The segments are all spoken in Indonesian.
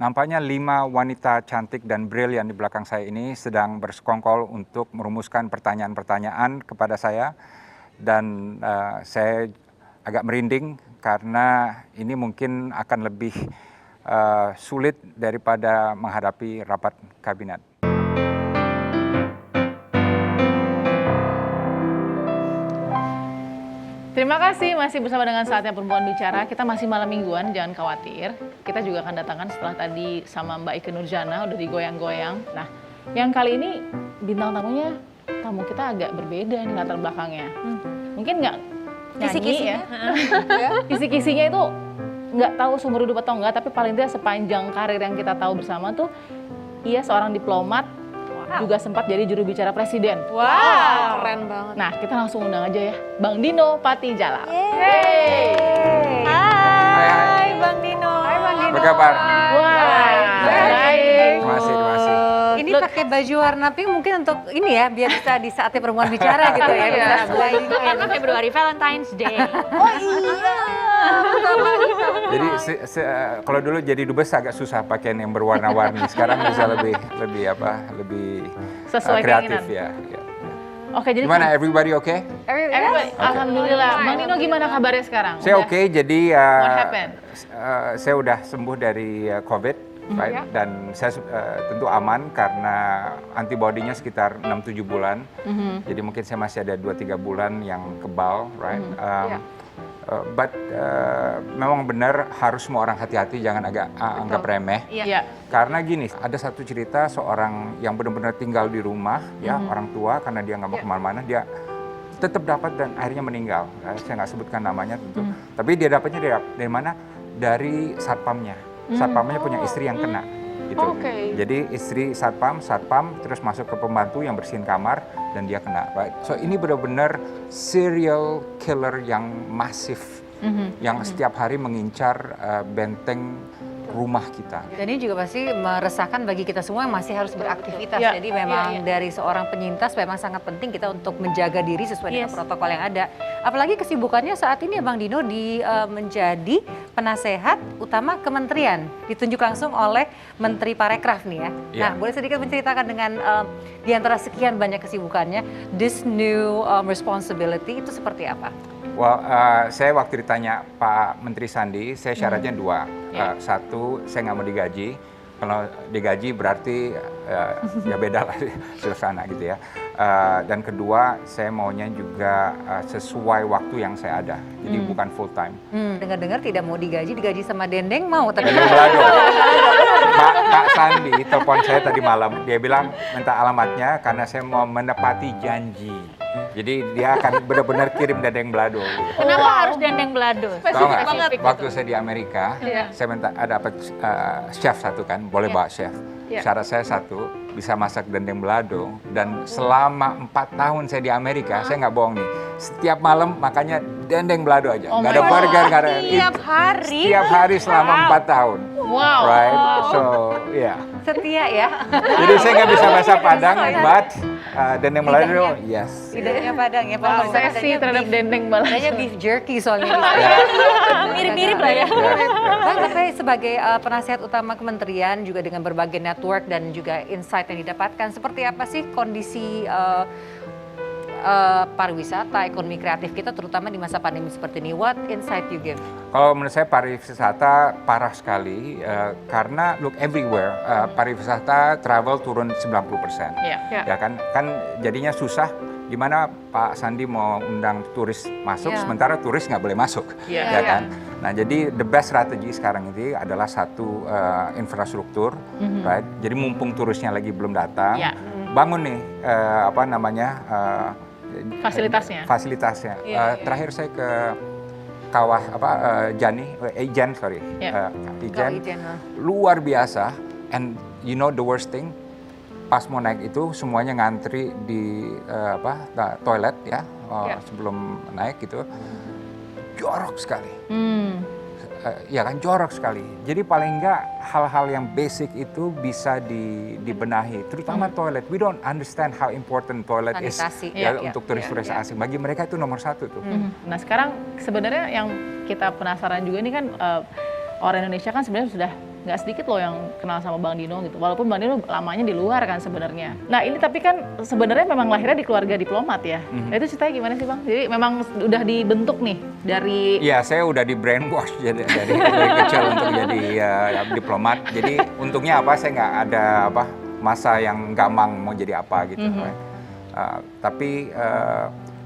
Nampaknya 5 wanita cantik dan brilian di belakang saya ini sedang bersekongkol untuk merumuskan pertanyaan-pertanyaan kepada saya. Dan saya agak merinding karena ini mungkin akan lebih sulit daripada menghadapi rapat kabinet. Terima kasih masih bersama dengan Saatnya Perempuan Bicara. Kita masih malam mingguan, jangan khawatir. Kita juga akan datangkan setelah tadi sama Mbak Ikke Nurjana, udah digoyang-goyang. Nah, yang kali ini bintang tamunya, tamu kita agak berbeda nih latar belakangnya. Mungkin nggak nyanyi ya. Kisi-kisinya itu nggak tahu sumber hidup atau enggak, tapi paling tidak sepanjang karir yang kita tahu bersama tuh, ia seorang diplomat, juga sempat jadi juru bicara presiden. Wow, keren banget. Nah, kita langsung undang aja ya, Bang Dino Patijala. Yeay. Hai, Bang Dino. Hai, Bang Dino. Apa kabar? Wah, baik. Terima kasih. Ini pakai baju warna pink mungkin untuk ini ya, biar bisa di Saatnya Perempuan Bicara gitu ya. Bisa Karena Februari Valentine's Day. Oh iya. Jadi kalau dulu jadi dubes agak susah pakaian yang berwarna-warni. Sekarang bisa lebih Sesuai kreatif keinginan. ya. Oke, jadi Gimana, everybody okay? everybody, alhamdulillah. Bang Dino gimana kabarnya sekarang? Saya oke, jadi What happened? saya udah sembuh dari COVID, right? Dan saya tentu aman karena antibodinya sekitar 6-7 bulan. Jadi mungkin saya masih ada 2-3 bulan yang kebal, right? But memang benar harus semua orang hati-hati, jangan anggap remeh. Iya. Karena gini, ada satu cerita seorang yang benar-benar tinggal di rumah, ya orang tua, karena dia nggak mau kemana-mana, dia tetap dapat dan akhirnya meninggal. Saya nggak sebutkan namanya tentu, tapi dia dapatnya dari mana? Dari satpamnya. Satpamnya punya istri yang kena. Gitu. Jadi istri satpam terus masuk ke pembantu yang bersihin kamar dan dia kena. Right? So ini benar-benar serial killer yang masif, yang setiap hari mengincar benteng rumah kita. Dan ini juga pasti meresahkan bagi kita semua yang masih harus beraktivitas. Ya. Jadi memang dari seorang penyintas memang sangat penting kita untuk menjaga diri sesuai dengan protokol yang ada. Apalagi kesibukannya saat ini ya Bang Dino menjadi penasehat utama kementerian. Ditunjuk langsung oleh Menteri Parekraf nih ya. Nah, boleh sedikit menceritakan dengan di antara sekian banyak kesibukannya, this new responsibility itu seperti apa? Well, saya waktu ditanya Pak Menteri Sandi, saya syaratnya 2. Satu, saya nggak mau digaji. Kalau digaji berarti ya beda lah suasana gitu ya. Dan kedua, saya maunya juga sesuai waktu yang saya ada. Jadi bukan full time. Dengar-dengar tidak mau digaji sama Dendeng mau. Dendeng Belado. Pak Sandi telepon saya tadi malam. Dia bilang minta alamatnya karena saya mau menepati janji. Jadi dia akan benar-benar kirim Dendeng Belado. Gitu. Kenapa harus Dendeng Belado? Tahu nggak? Waktu saya di Amerika, saya minta dapat chef satu kan, boleh bawa chef. Syarat saya satu, bisa masak Dendeng Belado. Dan selama 4 tahun saya di Amerika, saya nggak bohong nih. Setiap malam makanya Dendeng Belado aja. Nggak ada burger, nggak ada. Setiap hari? Setiap hari selama 4 tahun. Wow. Right? So, yeah. Setia ya. Jadi saya nggak bisa bahasa Padang, but Dendeng Belado, yes. Lidahnya Padang ya. Obsesi terhadap Dendeng Belado. Kayaknya beef jerky soalnya. Mirip-mirip lah ya. Bang, tapi sebagai penasihat utama kementerian juga dengan berbagai network dan juga insight yang didapatkan, seperti apa sih kondisi pariwisata, ekonomi kreatif kita terutama di masa pandemi seperti ini? What insight you give? Kalau menurut saya pariwisata parah sekali karena look everywhere pariwisata travel turun 90%. Ya kan jadinya susah gimana Pak Sandi mau undang turis masuk sementara turis nggak boleh masuk. Ya kan. Nah, jadi the best strategy sekarang ini adalah satu infrastruktur, right? Jadi mumpung turisnya lagi belum datang, bangun nih Fasilitasnya. Terakhir saya ke Kawah Ijen, luar biasa. And you know the worst thing, pas mau naik itu semuanya ngantri di toilet ya sebelum naik gitu, jorok sekali. Ya kan, jorok sekali. Jadi paling enggak hal-hal yang basic itu bisa dibenahi, terutama toilet. We don't understand how important toilet sanitasi is untuk turis-turis asing. Bagi mereka itu nomor 1 tuh. Nah sekarang sebenarnya yang kita penasaran juga ini kan orang Indonesia kan sebenarnya sudah nggak sedikit loh yang kenal sama Bang Dino gitu. Walaupun Bang Dino lamanya di luar kan sebenarnya. Nah ini tapi kan sebenarnya memang lahirnya di keluarga diplomat ya. Nah itu ceritanya gimana sih Bang? Jadi memang udah dibentuk nih dari... Iya, saya udah di brainwash dari kecil untuk jadi diplomat. Jadi untungnya apa? Saya nggak ada masa yang gamang mau jadi apa gitu. Right? Tapi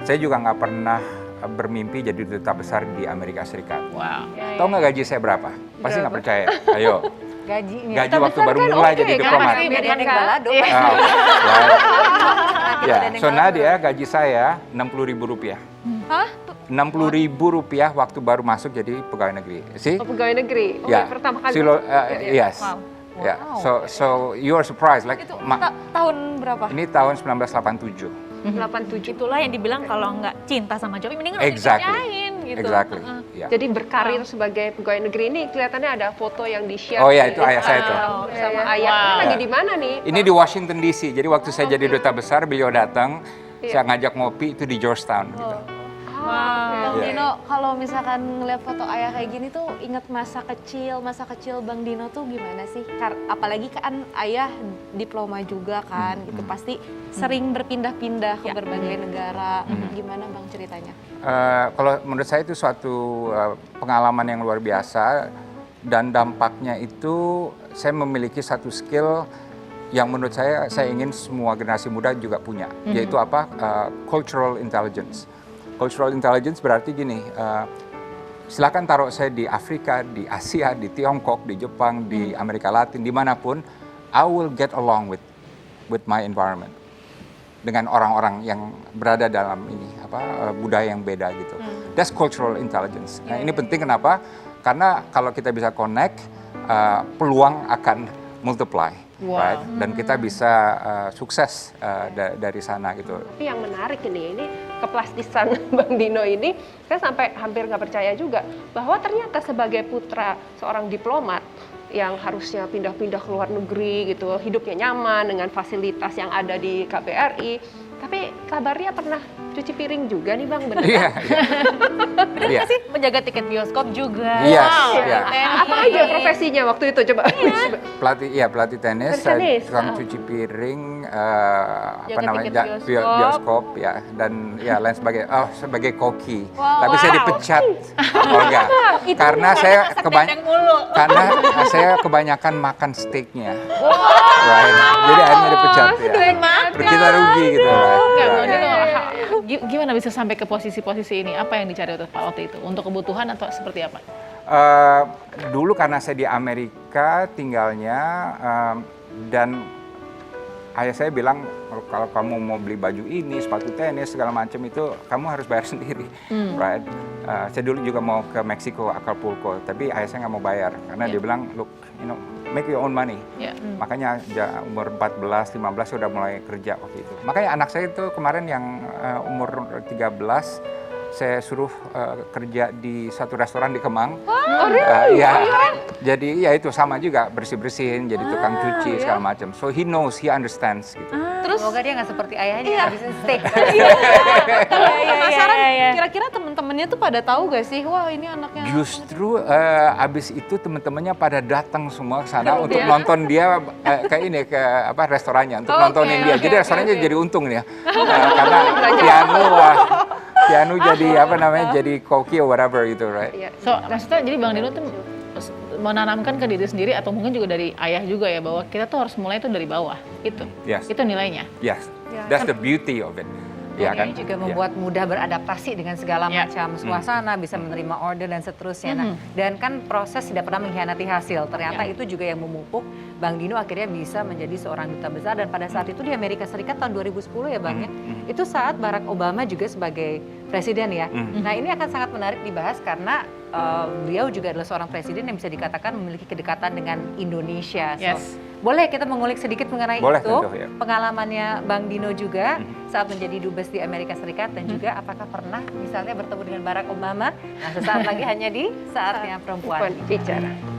saya juga nggak pernah bermimpi jadi duta besar di Amerika Serikat. Wow. Tahu nggak gaji saya berapa? Pasti nggak percaya. Ayo. Gajinya. Gaji waktu baru mulai jadi diplomat. Biar Dendeng Balado. Ya, so Nadia gaji saya Rp60.000. Hah? Rp60.000 waktu baru masuk jadi pegawai negeri. See? Oh, pegawai negeri. Oh, Ya. pertama kali. Yes. Ya. So you are surprised like Itu tahun berapa? ini tahun 1987. 87. Itulah yang dibilang kalau nggak cinta sama Jokowi, mending nggak Exactly. dikerjain gitu. Exactly. Ya. Jadi berkarir sebagai pegawai negeri ini kelihatannya ada foto yang di-share. Oh ya, di itu ayah saya tuh. Instagram bersama ayah. Wow. Ini lagi di mana nih? Ini di Washington DC. Jadi waktu saya jadi duta besar, beliau datang, saya ngajak ngopi itu di Georgetown gitu. Bang Iya. Dino, kalau misalkan ngeliat foto ayah kayak gini tuh inget masa kecil Bang Dino tuh gimana sih? Apalagi kan ayah diploma juga kan, gitu pasti sering berpindah-pindah ke berbagai negara. Gimana Bang ceritanya? Kalau menurut saya itu suatu pengalaman yang luar biasa dan dampaknya itu saya memiliki satu skill yang menurut saya ingin semua generasi muda juga punya, yaitu apa? Cultural intelligence. Cultural intelligence berarti gini, silakan taruh saya di Afrika, di Asia, di Tiongkok, di Jepang, di Amerika Latin, dimanapun, I will get along with my environment. Dengan orang-orang yang berada dalam ini budaya yang beda gitu. That's cultural intelligence. Nah ini penting kenapa? Karena kalau kita bisa connect, peluang akan multiply, right? Dan kita bisa sukses dari sana gitu. Tapi yang menarik ini keplastisan Bang Dino ini, saya sampai hampir nggak percaya juga bahwa ternyata sebagai putra seorang diplomat yang harusnya pindah-pindah ke luar negeri gitu, hidupnya nyaman dengan fasilitas yang ada di KBRI, tapi kabarnya pernah cuci piring juga nih Bang, benar? Iya. Bener nggak sih menjaga tiket bioskop juga? Yes, Wow. iya. Apa aja profesinya waktu itu coba? Pelatih tenis, Tenis. tukang cuci piring, Jaga tiket bioskop ya, dan ya lain sebagainya. Oh, sebagai koki. Tapi saya dipecat, Olga, karena saya kebanyakan makan steaknya. Right. Jadi akhirnya dipecat ya. Kita rugi gitu lah. Enggak, Ya, Bang ya. Dino, gimana bisa sampai ke posisi-posisi ini? Apa yang dicari waktu itu? Untuk kebutuhan atau seperti apa? Dulu karena saya di Amerika tinggalnya dan ayah saya bilang kalau kamu mau beli baju ini, sepatu tenis segala macam itu kamu harus bayar sendiri, right? Saya dulu juga mau ke Meksiko, Acapulco, tapi ayah saya nggak mau bayar karena dia bilang, look, make your own money. Makanya umur 14, 15 sudah mulai kerja waktu itu. Makanya anak saya itu kemarin yang umur 13 saya suruh kerja di satu restoran di Kemang. Ya, jadi ya itu sama juga bersih-bersihin, jadi tukang cuci segala macam. So he knows, he understands gitu. Terus semoga dia nggak seperti ayahnya habisin steak. Penasaran, kira-kira temen-temennya tuh pada tahu gak sih? Wah ini anaknya. Justru abis itu teman-temannya pada datang semua ke sana untuk nonton dia ke ini ke restorannya untuk nontonin dia. Jadi restorannya jadi untung ya, karena piano jadi jadi koki or whatever gitu, right? So maksudnya jadi Bang Dino tuh menanamkan ke diri sendiri atau mungkin juga dari ayah juga ya bahwa kita tuh harus mulai tuh dari bawah itu. Yes. Itu nilainya. Yes, that's the beauty of it. Ya Dan kan? ini juga membuat mudah beradaptasi dengan segala macam suasana, bisa menerima order dan seterusnya. Nah, dan kan proses tidak pernah mengkhianati hasil. Ternyata itu juga yang memupuk Bang Dino akhirnya bisa menjadi seorang duta besar. Dan pada saat itu di Amerika Serikat tahun 2010 ya Bang ya, itu saat Barack Obama juga sebagai presiden ya. Nah ini akan sangat menarik dibahas karena beliau juga adalah seorang presiden yang bisa dikatakan memiliki kedekatan dengan Indonesia. So, boleh kita mengulik sedikit mengenai itu, tentu, ya. pengalamannya Bang Dino juga saat menjadi dubes di Amerika Serikat dan juga apakah pernah misalnya bertemu dengan Barack Obama. Nah sesaat lagi hanya di Saatnya Perempuan Bicara.